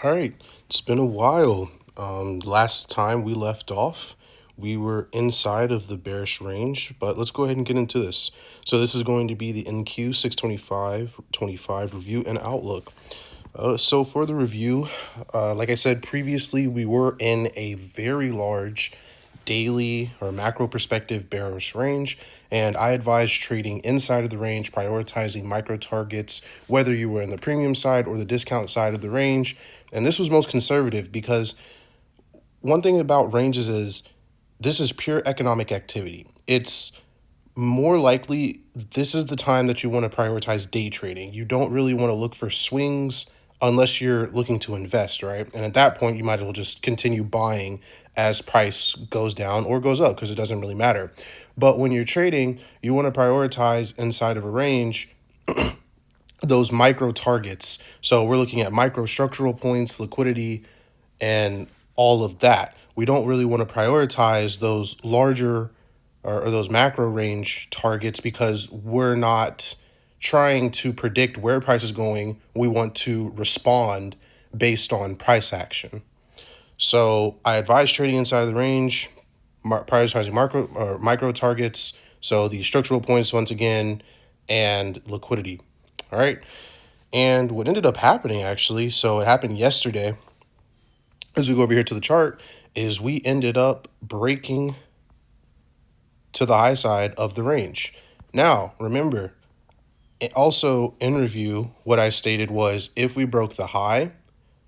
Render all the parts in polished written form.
All right, it's been a while. Last time we left off, we were inside of the bearish range, but let's go ahead and get into this. So this is going to be the NQ 625.25 review and outlook. So for the review, like I said previously, we were in a very large daily or macro perspective bearish range, and I advise trading inside of the range, prioritizing micro targets, whether you were in the premium side or the discount side of the range. And this was most conservative because one thing about ranges is this is pure economic activity. It's more likely this is the time that you want to prioritize day trading. You don't really want to look for swings unless you're looking to invest, right? And at that point, you might as well just continue buying as price goes down or goes up because it doesn't really matter. But when you're trading, you want to prioritize inside of a range those micro targets. So we're looking at micro structural points, liquidity, and all of that. We don't really want to prioritize those larger or those macro range targets because we're not trying to predict where price is going. We want to respond based on price action. So I advise trading inside of the range, prioritizing micro targets. So the structural points once again, and liquidity. All right. And what ended up happening actually, so it happened yesterday, as we go over here to the chart, is we ended up breaking to the high side of the range. Now, remember, also in review, what I stated was if we broke the high,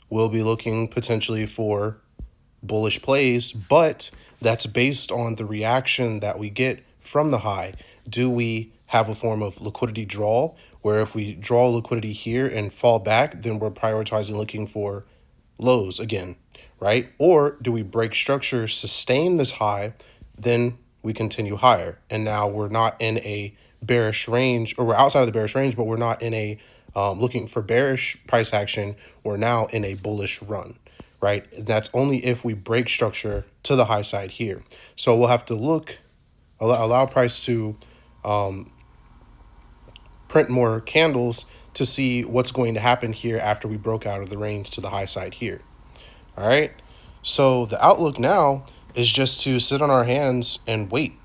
we'll be looking potentially for bullish plays, but that's based on the reaction that we get from the high. Do we have a form of liquidity draw where if we draw liquidity here and fall back, then we're prioritizing looking for lows again, right? Or do we break structure, sustain this high, then we continue higher? And now we're not in a bearish range, or we're outside of the bearish range, but we're not in a looking for bearish price action. We're now in a bullish run, right? That's only if we break structure to the high side here. So we'll have to look, allow price to print more candles to see what's going to happen here after we broke out of the range to the high side here. All right. So the outlook now is just to sit on our hands and wait,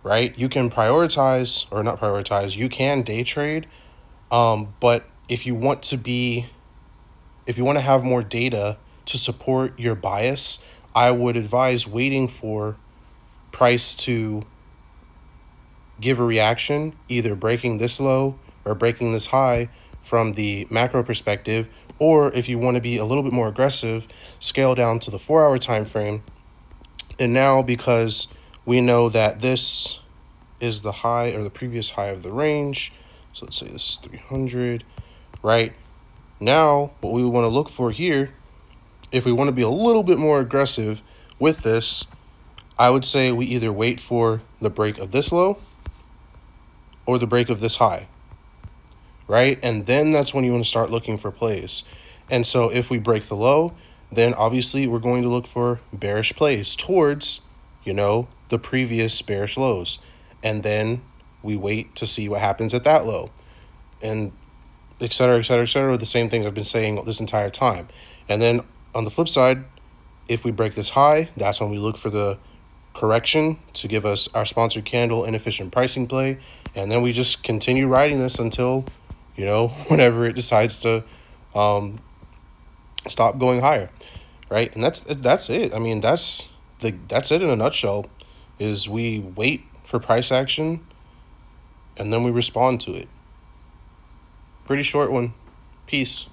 right? You can prioritize or not prioritize, you can day trade. But if you want to have more data to support your bias, I would advise waiting for price to give a reaction, either breaking this low or breaking this high from the macro perspective, or if you want to be a little bit more aggressive, scale down to the 4-hour time frame. And now, because we know that this is the high or the previous high of the range, so let's say this is 300, right? Now, what we want to look for here, if we want to be a little bit more aggressive with this, I would say we either wait for the break of this low or the break of this high, right? And then that's when you want to start looking for plays. And so if we break the low, then obviously we're going to look for bearish plays towards, the previous bearish lows. And then we wait to see what happens at that low. And et cetera, et cetera, et cetera, the same things I've been saying this entire time. And then on the flip side, if we break this high, that's when we look for the correction to give us our sponsored candle inefficient pricing play. And then we just continue riding this until, whenever it decides to stop going higher, right? And that's it. I mean, that's it in a nutshell, is we wait for price action and then we respond to it. Pretty short one. Peace.